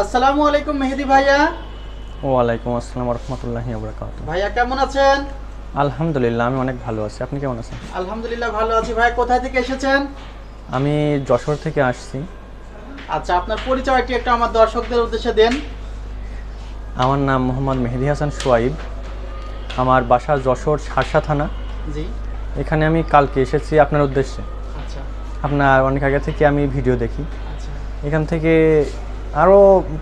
আসসালামু আলাইকুম মেহেদি ভাইয়া। ওয়ালাইকুম আসসালাম রহমতুল্লাহি ওয়া বারাকাতুহু। ভাইয়া কেমন আছেন? আলহামদুলিল্লাহ, আমি অনেক ভালো আছি। আপনি কেমন আছেন? আলহামদুলিল্লাহ ভালো আছি। ভাইয়া কোথায় থেকে এসেছেন? আমি যশোর থেকে আসছি। আচ্ছা, আপনার পরিচয়টি একটু আমার দর্শকদের উদ্দেশ্যে দেন। আমার নাম মোহাম্মদ মেহেদি হাসান সোয়াইব। আমার বাসা যশোর শার্শা থানা। জি। এখানে আমি কালকে এসেছি আপনার উদ্দেশ্যে। আচ্ছা আপনার অনেক আগে থেকে আমি ভিডিও দেখি। আচ্ছা এখান থেকে আরও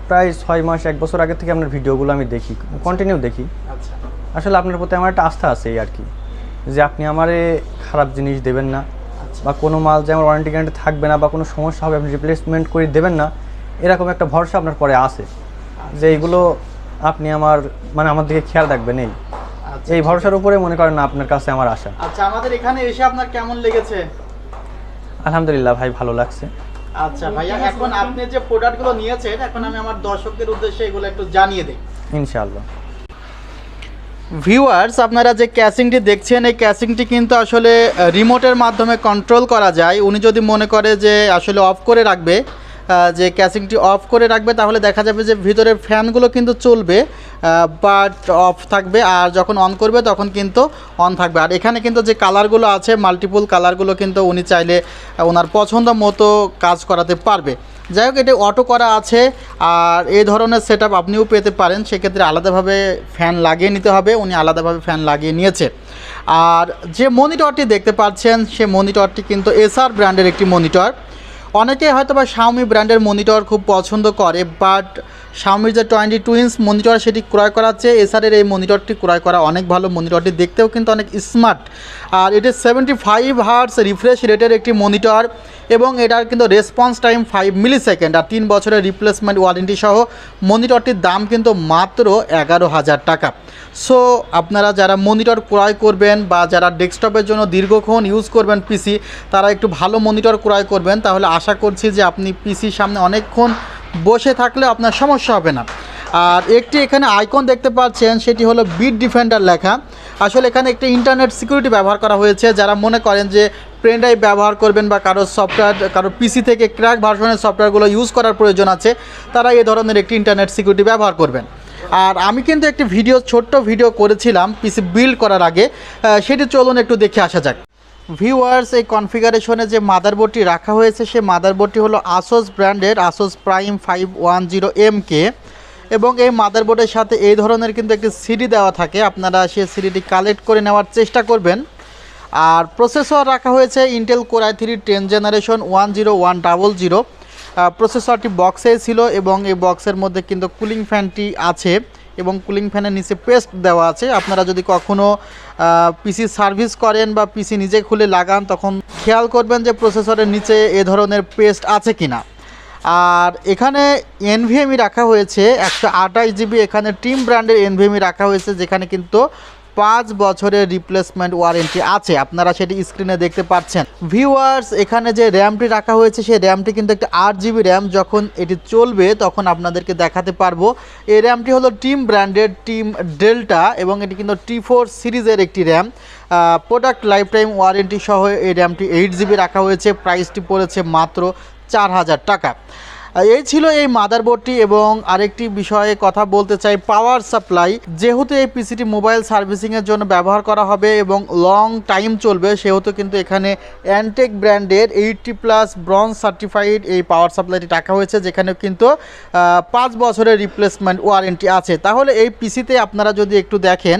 প্রায় 6 মাস 1 বছর আগে থেকে আপনার ভিডিওগুলো আমি দেখি, কন্টিনিউ দেখি। আচ্ছা আসলে আপনার প্রতি আমার একটা আস্থা আছে এই আর কি, যে আপনি আমারে খারাপ জিনিস দেবেন না, বা কোনো মাল যে আমার ওয়ারেন্টি গ্যারান্টি থাকবে না বা কোনো সমস্যা হবে আপনি রিপ্লেসমেন্ট করে দেবেন না, এরকম একটা ভরসা আপনার পরে আছে যে এইগুলো আপনি আমার দিকে খেয়াল রাখবেন। এই ভরসার উপরে মনে করেন না আপনার কাছে আমার আশা। আচ্ছা, আমাদের এখানে এসে আপনার কেমন লেগেছে? আলহামদুলিল্লাহ ভাই, ভালো লাগছে। আচ্ছা ভাইয়া, এখন আপনি যে প্রোডাক্টগুলো নিয়েছেন, এখন আমি আমার দর্শকদের উদ্দেশ্যে এগুলো একটু জানিয়ে দিই ইনশাআল্লাহ। ভিউয়ার্স, আপনারা যে ক্যাসিংটি দেখছেন, এই ক্যাসিংটি কিন্তু আসলে রিমোটের মাধ্যমে কন্ট্রোল করা যায়। উনি যদি মনে করে যে আসলে অফ করে রাখবে, যে ক্যাসিংটি অফ করে রাখবে, তাহলে দেখা যাবে যে ভিতরের ফ্যানগুলো কিন্তু চলবে বাট অফ থাকবে, আর যখন অন করবে তখন কিন্তু অন থাকবে। আর এখানে কিন্তু যে কালারগুলো আছে, মাল্টিপল কালারগুলো কিন্তু উনি চাইলে ওনার পছন্দ মতো কাজ করাতে পারবে। যাই হোক, এটা অটো করা আছে, আর এই ধরনের সেট আপ আপনিও পেতে পারেন। সেক্ষেত্রে আলাদাভাবে ফ্যান লাগিয়ে নিতে হবে, উনি আলাদাভাবে ফ্যান লাগিয়ে নিয়েছে। আর যে মনিটরটি দেখতে পাচ্ছেন, সে মনিটরটি কিন্তু এসার ব্র্যান্ডের একটি মনিটর। অনেকে হয়তো বা শাওমি ব্র্যান্ডের মনিটর খুব পছন্দ করে, বাট শাওমির যে 22 ইঞ্চ মনিটর সেটি ক্রয় করার চেয়ে এসারের এই মনিটরটি ক্রয় করা অনেক ভালো। মনিটরটি দেখতেও কিন্তু অনেক স্মার্ট, আর এটি 75 হার্টজ রিফ্রেশ রেটের একটি মনিটর, এবং এটার কিন্তু রেসপন্স টাইম 5 মিলিসেকেন্ড, আর 3 বছরের রিপ্লেসমেন্ট ওয়ারেন্টি সহ মনিটরটির দাম কিন্তু মাত্র 11,000 টাকা। সো আপনারা যারা মনিটর ক্রয় করবেন বা যারা ডেস্কটপের জন্য দীর্ঘক্ষণ ইউজ করবেন পিসি, তারা একটু ভালো মনিটর ক্রয় করবেন, তাহলে আশা করছি যে আপনি পিসির সামনে অনেকক্ষণ বসে থাকলে আপনার সমস্যা হবে না। আর একটি এখানে আইকন দেখতে পাচ্ছেন, সেটি হলো বিট ডিফেন্ডার লেখা। আসলে এখানে একটি ইন্টারনেট সিকিউরিটি ব্যবহার করা হয়েছে। যারা মনে করেন যে পেন ড্রাইভ ব্যবহার করবেন বা কারো পিসি থেকে ক্র্যাক ভার্সনের সফটওয়্যারগুলো ইউজ করার প্রয়োজন আছে, তারা এই ধরনের একটি ইন্টারনেট সিকিউরিটি ব্যবহার করবেন। আর আমি কিন্তু একটি ছোট্ট ভিডিও করেছিলাম পিসি বিল্ড করার আগে, সেটি চলুন একটু দেখে আসা যাক। ভিউয়ার্স, এই কনফিগারেশনে যে মাদারবোর্ডটি রাখা হয়েছে, সে মাদারবোর্ডটি হলো আসোস ব্র্যান্ডের আসোস প্রাইম 510MK, এবং এই মাদারবোর্ডের সাথে এই ধরনের কিন্তু একটি সিডি দেওয়া থাকে। আপনারা সেই সিডিটি কালেক্ট করে নেওয়ার চেষ্টা করবেন। আর প্রসেসর রাখা হয়েছে ইন্টেল কোর i3-10 জেনারেশন 10100। প্রসেসরটি বক্সে ছিল, এবং এই বক্সের মধ্যে কিন্তু কুলিং ফ্যানটি আছে, এবং কুলিং ফ্যানের নিচে পেস্ট দেওয়া আছে। আপনারা যদি কখনও পিসি সার্ভিস করেন বা পিসি নিজে খুলে লাগান, তখন খেয়াল করবেন যে প্রসেসরের নিচে এ ধরনের পেস্ট আছে কিনা। আর এখানে এনভিএমই রাখা হয়েছে 128 জিবি, এখানে টিম ব্র্যান্ডের এনভিএমই রাখা হয়েছে, যেখানে কিন্তু 5 বছরের রিপ্লেসমেন্ট ওয়ারেন্টি আছে। আপনারা সেটি স্ক্রিনে দেখতে পাচ্ছেন। ভিউয়ার্স, এখানে যে র্যামটি রাখা হয়েছে, সেই র্যামটি কিন্তু একটা 8 জিবি র্যাম। যখন এটি চলবে তখন আপনাদেরকে দেখাতে পারবো। এই র্যামটি হলো টিম ব্র্যান্ডের টিম ডেল্টা, এবং এটি কিন্তু T4 সিরিজের একটি RAM. Product lifetime warranty সহ এই র্যামটি 8 জিবি রাখা হয়েছে। প্রাইসটি পড়েছে মাত্র 4,000 টাকা। এই ছিল এই মাদারবোর্ডটি। এবং আরেকটি বিষয়ে কথা বলতে চাই, পাওয়ার সাপ্লাই। যেহেতু এই পিসিটি মোবাইল সার্ভিসিংয়ের জন্য ব্যবহার করা হবে এবং লং টাইম চলবে, সেহেতু কিন্তু এখানে অ্যান্টেক ব্র্যান্ডের 80+ ব্রঞ্জ সার্টিফাইড এই পাওয়ার সাপ্লাইটি রাখা হয়েছে, যেখানে কিন্তু 5 বছরের রিপ্লেসমেন্ট ওয়ারেন্টি আছে। তাহলে এই পিসিতে আপনারা যদি একটু দেখেন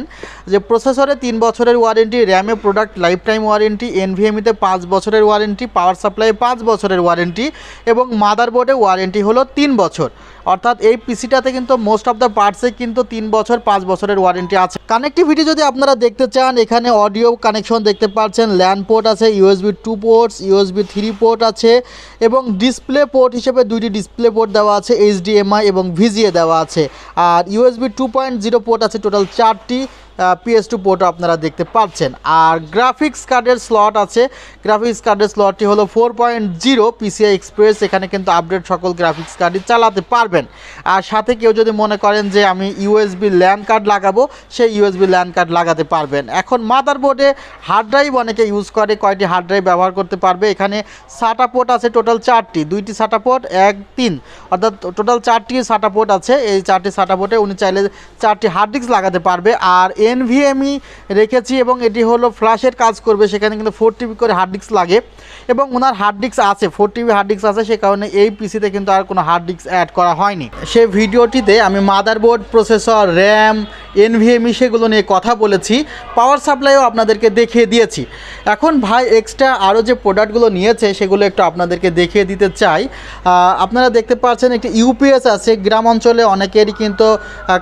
যে প্রসেসরে 3 বছরের ওয়ারেন্টি, র্যামে প্রোডাক্ট লাইফ টাইম ওয়ারেন্টি, এনভিএমিতে 5 বছরের ওয়ারেন্টি, পাওয়ার সাপ্লাই 5 বছরের ওয়ারেন্টি, এবং মাদারবোর্ডে ওয়ারেন্টি হলো 3 বছর। অর্থাৎ এই পিসিটাতে কিন্তু মোস্ট অফ দ্য পার্টসে কিন্তু 3 বছর 5 বছরের ওয়ারেন্টি আছে। কানেক্টিভিটি যদি আপনারা দেখতে চান, এখানে অডিও কানেকশন দেখতে পাচ্ছেন, ল্যান পোর্ট আছে, USB 2 পোর্টস, USB 3 পোর্ট আছে, এবং ডিসপ্লে পোর্ট হিসেবে 2টি ডিসপ্লে পোর্ট দেওয়া আছে, HDMI এবং VGA দেওয়া আছে। আর USB 2.0 পোর্ট আছে টোটাল 4টি। PS2 পোর্টও আপনারা দেখতে পাচ্ছেন। আর গ্রাফিক্স কার্ডের স্লট আছে, গ্রাফিক্স কার্ডের স্লটটি হলো 4.0 PCI এক্সপ্রেস। এখানে কিন্তু আপডেট সকল গ্রাফিক্স কার্ডই চালাতে পারবেন। আর সাথে কেউ যদি মনে করেন যে আমি USB ল্যান কার্ড লাগাবো, সেই USB ল্যান কার্ড লাগাতে পারবেন। এখন মাদারবোর্ডে হার্ড ড্রাইভ অনেকে ইউজ করে, কয়টি হার্ড ড্রাইভ ব্যবহার করতে পারবে। এখানে SATA পোর্ট আছে টোটাল 4টি, 2টি SATA পোর্ট 1 3, অর্থাৎ টোটাল 4টি SATA পোর্ট আছে। এই 4টি SATA পোর্টে উনি চাইলে 4টি হার্ড ডিস্ক লাগাতে পারবে। আর NVMe রেখেছি এবং এটি হলো ফ্ল্যাশের কাজ করবে, সেখানে কিন্তু 4 TB করে হার্ড ডিস্ক লাগে এবং ওনার হার্ড ডিস্ক আছে, 4 TB হার্ড ডিস্ক আছে, সে কারণে এই পিসিতে কিন্তু আর কোনো হার্ড ডিস্ক অ্যাড করা হয়নি। সেই ভিডিওটিতে আমি মাদারবোর্ড, প্রসেসর, র্যাম, NVMe সেগুলো নিয়ে কথা বলেছি, পাওয়ার সাপ্লাইও আপনাদেরকে দেখিয়ে দিয়েছি। এখন ভাই এক্সট্রা আরও যে প্রোডাক্টগুলো নিয়েছে সেগুলো একটু আপনাদেরকে দেখিয়ে দিতে চাই। আপনারা দেখতে পাচ্ছেন একটি ইউপিএস আছে। গ্রাম অঞ্চলে অনেকেরই কিন্তু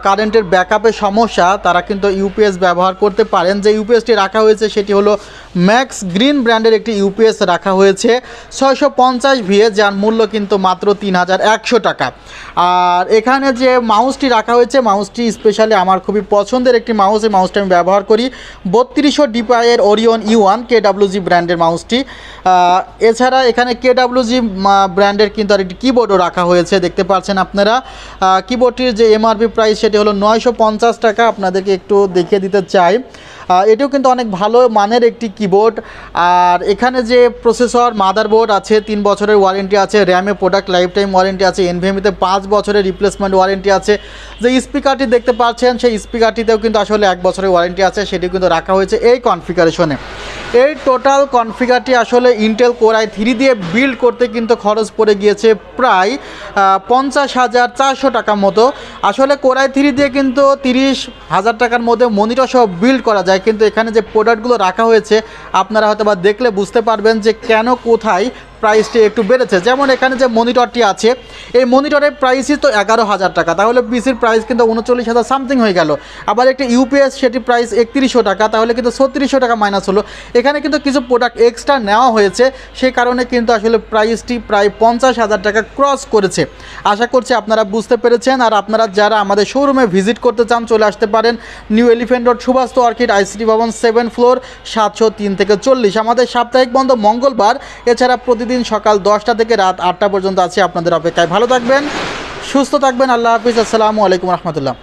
কারেন্টের ব্যাকআপের সমস্যা, তারা কিন্তু ইউপিএস ব্যবহার করতে পারেন। যে ইউপিএসটি রাখা হয়েছে সেটি হলো ম্যাক্স গ্রিন ব্র্যান্ডের একটি ইউপিএস রাখা হয়েছে 650 VA, যার মূল্য কিন্তু মাত্র 3100 টাকা। আর এখানে যে মাউসটি রাখা হয়েছে, মাউসটি স্পেশালি আমার খুবই পছন্দের একটি মাউস। এই মাউসটা আমি ব্যবহার করি, 3200 DPI এর ওরিয়ন E1 KWG ব্র্যান্ডের মাউসটি। এছাড়া এখানে KWG ব্র্যান্ডের কিন্তু আর একটি কিবোর্ডও রাখা হয়েছে, দেখতে পাচ্ছেন আপনারা। কিবোর্ডটির যে MRP প্রাইস সেটি হলো 950 টাকা। আপনাদেরকে একটু দেখিয়ে দিতে চাই, এটিও কিন্তু অনেক ভালো মানের একটি কিবোর্ড। আর এখানে যে প্রসেসর, মাদারবোর্ড আছে, 3 বছরের ওয়ারেন্টি আছে, র্যামে প্রোডাক্ট লাইফ টাইম ওয়ারেন্টি আছে, NVMe-তে 5 বছরের রিপ্লেসমেন্ট ওয়ারেন্টি আছে। যে স্পিকারটি দেখতে পাচ্ছেন সেই স্পিকারটিতেও কিন্তু আসলে 1 বছরের ওয়ারেন্টি আছে, সেটি কিন্তু রাখা হয়েছে এই কনফিগারেশনে। এই টোটাল কনফিগারটি আসলে ইন্টেল কোর i3 দিয়ে বিল্ড করতে কিন্তু খরচ পড়ে গিয়েছে প্রায় 50,400 টাকা মতো। আসলে কোর i3 দিয়ে কিন্তু 30,000 টাকার মধ্যে মনিটর সহ বিল্ড করা যায়, কিন্তু এখানে যে প্রোডাক্টগুলো রাখা হয়েছে আপনারা হয়তো বা দেখলে বুঝতে পারবেন যে কেন কোথায় প্রাইসটি একটু বেড়েছে। যেমন এখানে যে মনিটরটি আছে, এই মনিটরের প্রাইসই তো 11,000 টাকা, তাহলে পিসির প্রাইস কিন্তু 39,000 সামথিং হয়ে গেল। আবার একটা ইউপিএস, সেটি প্রাইস 3100 টাকা, তাহলে কিন্তু 3600 টাকা মাইনাস হলো। এখানে কিন্তু কিছু প্রোডাক্ট এক্সট্রা নেওয়া হয়েছে, সেই কারণে কিন্তু আসলে প্রাইসটি প্রায় 50,000 টাকা ক্রস করেছে। আশা করছি আপনারা বুঝতে পেরেছেন। আর আপনারা যারা আমাদের শোরুমে ভিজিট করতে চান চলে আসতে পারেন, new elephant road, Subhash orchid, ICT ভবন 7 ফ্লোর, 703 থেকে 40। আমাদের সাপ্তাহিক বন্ধ মঙ্গলবার, এছাড়া প্রতিদিন সকাল 10টা থেকে রাত 8টা পর্যন্ত আছে আপনাদের অপেক্ষায়। ভালো থাকবেন, সুস্থ থাকবেন, আল্লাহ হাফিজ, আসসালামু আলাইকুম রহমতুল্লাহ।